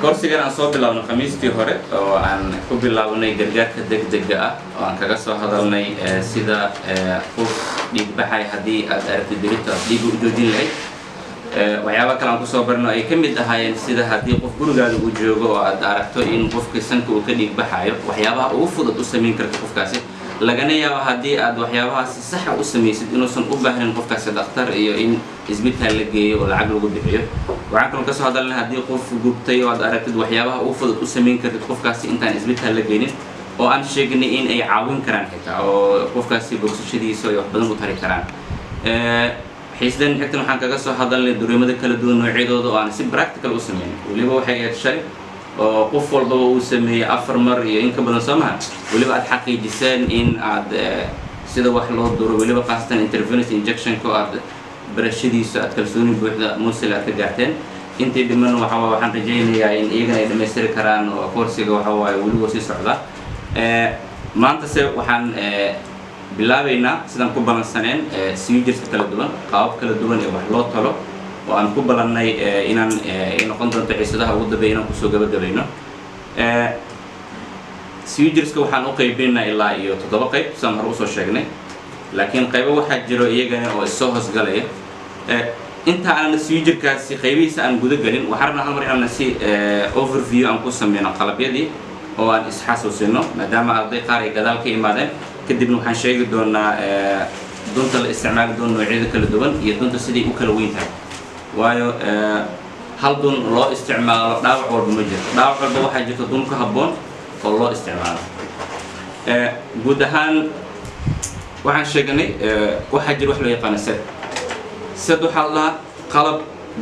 كورسيgan aan soo bilaabno khamiistii hore oo aan ku bilaabnay gargaarka degdega ah oo aan kaga soo hadalnay sida qof dhiig baxay hadii aad aragtid dirita dhiig u joojin lahayd waxyaabo kale aan ku soo barno ay kamid ahaayeen sida hadii qof gurigaada uu joogo oo aad aragto in qofka sanka uu ka dhiig baxayo waxyaabaha ugu fudud u sameyn karto qofkaasi lagana yaabo hadii aad waxyaabahaas si sax ah u sameeysid inuusan u baahnayn qofkaasi dhakhtar iyo in isbitaal la geeyo oo lacag lagu bixiyo waxaan kaloo ka soo hadalnay hadii qof gubtay oo aad aragtid waxyaabaha ugu fudud u sameyn kartid qofkaasi intaan isbitaal la geynin oo aan sheegnay in ay caawin karaan xitaa oo qofkaasi bogsashadiisa ay wax badan u tari karaan xiisdan xigtan waxaan kaga soo hadalnay dareemada kala duwan noocyadooda oo aan si practical u sameeyay waliba waxay ahayd shalay oo qof walba uu sameeyay 4 mar iyo in ka badan Soomaha waliba aad xaqiijiseen in aad sida wax loo duro waliba qaasatan intervenous injection ko aad barashadiisa aad kalsooni buuxda muusil aad ka gaarteen intii dhiman waxaan rajaynayaa in iyagana ay dhameystiri karaan oo koorsiga waliba sii socda maanta waxaan bilaabaynaa sidaan ku balansaneen seizures kala duwan qaab kala duwan ee wax loo talo oo aan ku balannay inaan noqon doonto xiisadaha ugu dambeeya inaan kusoo gabagabayno seizureska waxaan u qaybinaynaa ilaa iyo 7 qayb saan hore usoo sheegnay laakiin qaybo waxaa jiro iyagana oo isoo hoosgalaya inta aan seizurekaasi qaybihiisa aan guda galin waxaan rabnaa hal mar inaan si overview aan ku sameyno qalabyadii oo aan isxasuusino maadaama arday qaar ay gadaal ka imaadeen kadibna waxaan sheegi doonaa dunta la isticmaali doono noocyada kala duwan iyo dunta sidii u kala weyn tahay waayo hal dun loo isticmaalo dhaawac walba ma jirto dhaawac walba waxaa jirto dun ku habboon oo loo isticmaalo guud ahaan waxaan sheegnay waxaa jira wax loo yaqaan sad waxaa la qalab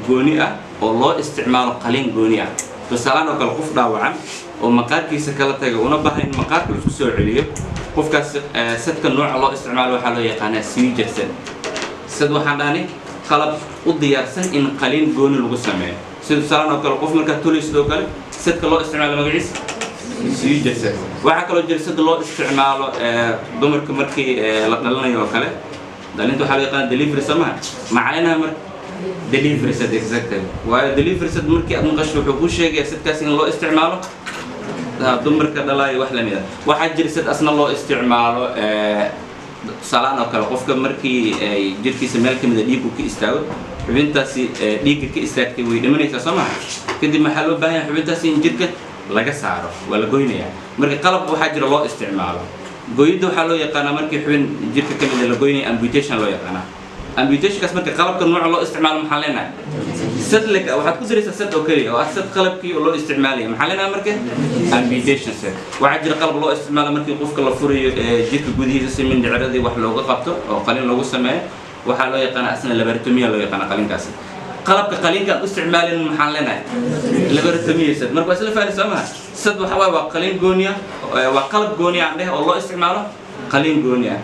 gooni ah oo loo isticmaalo qalin gooni ah tusaale oo kale qof dhaawacan oo maqaarkiisa kala taga una baahan maqaarka isku soo celiyo qofkaas sadka nooca loo isticmaalo waxaa loo yaqaan seizure sad waxaan dhahnay qalab u diyaarsan in qalin gooni lagu sameeyo sida tusaale oo kale qof marka tuliso kale sadka loo isticmaalo magaciisa seizure waxa kale oo jira sad loo isticmaalo dumarka markii la dhalanayo oo kale dhalinta waxaa loo yaqaan delivery samaha macnaheedu marka delivery sad exactly waayo delivery sad markii aad maqasho wuxuu ku sheegayaa sadkaas in loo isticmaalo dumarka dhalaayo wax la mid ah waxaa jira sad asna loo isticmaalo salaan oo kale qofka markii ay jirkiisa meel kamid ah dhiigku ka istaago xubintaasi dhiigga ka istaagtay way dhimanaysaa Soomaha kadib maxaa loo baahan yahay xubintaasi in jirka laga saaro waa la goynayaa marka qalab waxaa jira loo isticmaalo goyida waxaa loo yaqaan markii xubin jirka kamid ah la goynay amputation loo yaqaan amputation kaas marka qalabka nooca loo isticmaalo maxaa leenahay sad leg waxaad ku diraysaa sad oo kaliya oo sad qalabkii loo isticmaalay maxaa leenahay marka amputation sad waxaa jira qalab loo isticmaalo markii qofka la furayo jirka gudihiisa si mindhicradii wax looga qabto oo qalin lagu sameeyo waxaa loo yaqaan asna laboratomy loo yaqaan qalinkaas qalabka qalinka u isticmaalin maxaa leenahay laboratomy sad marka isla fahmi Soomaha sad waxa waa qalin gooni ah waa qalab gooni ah oo loo isticmaalo qalin gooni ah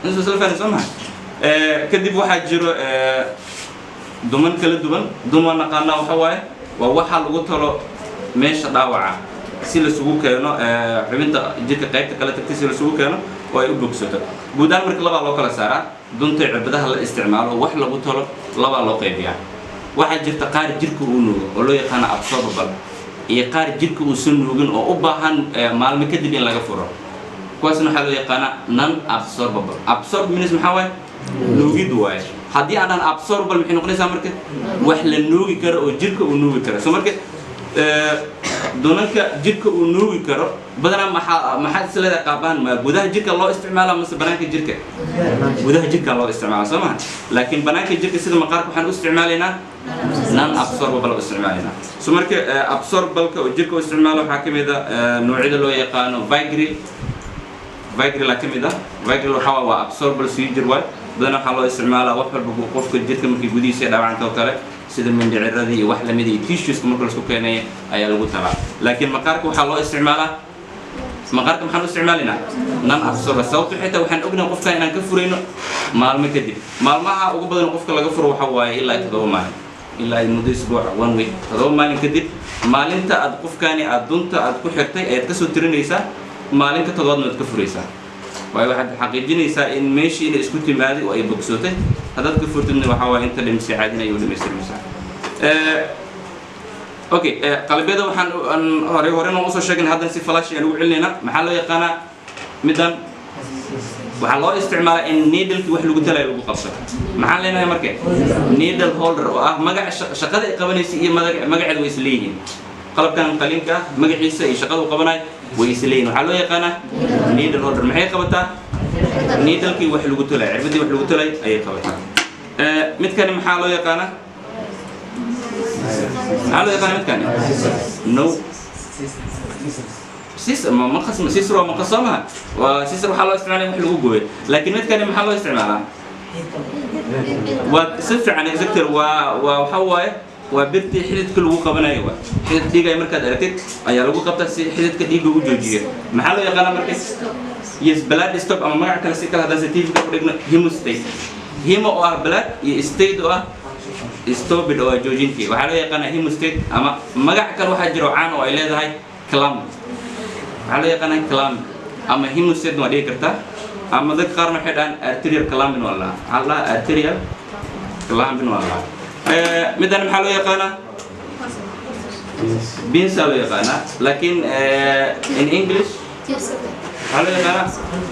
inta isla fahmi Soomaha kadib waxaa jiro duman kala duwan duman naqaana waxa waaye waa waxa lagu talo meesha dhaawaca si la isugu keeno xubinta jirka qaybta kala tagtay si la isugu keeno oo ay u bogsato guud ahaan marka laba loo kala saaraa dunta cirbadaha la isticmaalo wax lagu talo laba loo qaybiyaa waxaa jirta qaar jirka uu nuugo oo loo yaqaan absorbable iyo qaar jirka uu soo nuugin oo u baahan maalmo kadib in laga furo kuwaasna waxaa loo yaqaan non absorbable absorb means maxaa waaye nuugid waaye haddii aan absorbable maxay noqonaysaa marka wax la nuugi karo oo jirka uu nuugi karo soo marka doonanka jirka uu nuugi karo badanaa maxaa isleedahay qaabaan ma gudaha jirka loo isticmaalo ama banaanka jirka gudaha jirka loo isticmaalo Soomaha laakiin banaanka jirka sida maqaarka waxaan u isticmaalaynaa non absorbable u isticmaalaynaa soo marka absorbable oo jirka u isticmaalo waxaa kamid ah noocyada loo yaqaan Viagra la kamid ah Viagra waxa waa absorbable seizure way badanaa waxaa loo isticmaalaa wax walba qofka jirka markii gudihiisa dhaawacanta oo kale sida mindhicradii iyo wax la mid ah tissues marka la isku keenay ayaa lagu talaa laakiin maqaarka waxaa loo isticmaalaa maqaarka maxaan u isticmaalinaa non absorbable sababtoo xitaa waxaan ognahay qofka inaan ka furayno maalmo kadib maalmaha ugu badan qofka laga furo waxa waaye ilaa 7 maalin ilaa muddo isbuuc 1 week 7 maalin kadib maalinta aad qofkaani aad dunta aad ku xirtay ayaad ka soo tirinaysaa maalinka 7aad aad ka furaysaa waayo waxaad xaqiijinaysaa in meeshii inay isku timaaday oo ay bogsotay haddaad ka furtidna waxa waaye inta dhimsi caadina ayuu dhameystirmaysaa okay qalabiyada waxaan hore noo soo sheegnay hadda si flash aan ugu celinayna maxaa loo yaqaanaa midan waxaa loo isticmaalaa in needle-ki wax lagu talayo lagu qabsado maxaan leenahay marka needle holder oo ah magaca shaqada ay qabanaysa iyo magaceeda way isleeyihiin qalabkan qalinka magaciisa iyo shaqada uu qabanayo way isleeyihiin waxaa loo yaqaanaa needle holder maxay qabataa needle-ki wax lagu talayo cirbadii wax lagu talayo ayay qabataa midkani maxaa loo yaqaanaa هذا يقال متكان نو سيسر ما مقسم سيسر ومقسمها وسيسر حلو استعماله محلو جوه لكن متكان محلو استعماله وسفر عن ذكر وحواي وبرتي حدث كل وقة بنايوه حدث ديجا مركز أركت أي لو وقة بس حدث كديجا وجوجية محلو يقال مركز يس بلاد ستوب أما ما كان سيكل هذا زتيف كقولنا هيمو ستيت هيمو أو بلاد يستيد أو stop it oo joojintii waxa loo yaqaan hemostat ama magac kale waxa jiro caan oo ay leedahay clam waxa loo yaqaan clam ama hemostat waa dhigi kartaa ama dad qaar waxay dhahan arterial clamping wala alla arterial clamping wala midan waxa loo yaqaan beans loo yaqaan laakiin in English هذا يقال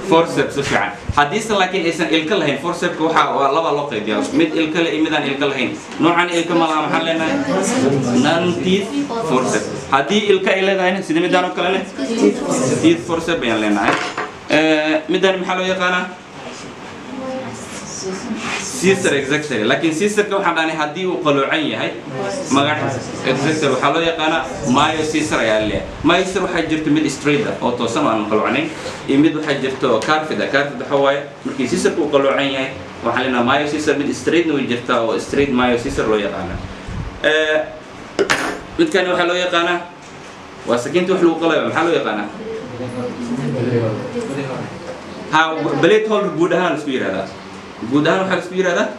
forceps فعلا حديث لكن إنسان إلكل هين forceps وحا والله لو قيد يا مد إلكل إمدان إلكل هين نوعا إلكل ما محلنا non teeth forceps هذه إلكل إلى هين سيد مدانو كلنا teeth forceps بيان لنا مدان محله يقال سيسر exactly لكن سيسر كم حداني هدي وقلوعية هاي ما قاعد exactly وحلو يقانا مايو سيسر يالله مايو سيسر وحجرت ميد ستريدا أو توصل عن قلوعني يمد وحجرته كارفدا حواي مركي سيسر وقلوعية وحلنا مايو سيسر ميد ستريد وجرته أو ستريد مايو سيسر لو يقانا مد كان وحلو يقانا وسكنت وحلو قلوع محلو يقانا ها بليت هول بودهان سبير هذا guudahan waxa isku yiraahdaa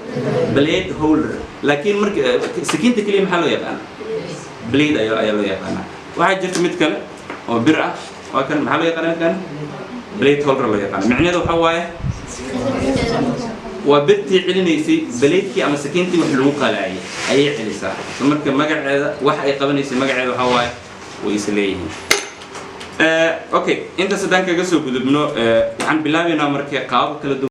blade holder laakiin marka sakiinta kaliya maxaa loo yaqaan blade ayaa loo yaqaan waxa jirta mid kale oo bir ah waa kan maxaa loo yaqaan kan blade holder loo yaqaan macnaheedu waxa waaye waa birtii celinaysay blade-kii ama sakiintii wax lagu qalaayay ayay celisaa marka magaceeda wax ay qabanaysay magaceeda waxa waaye way isleeyihiin okay inta sadan kaga soo gudubno waxaan bilaabaynaa markii qaab kala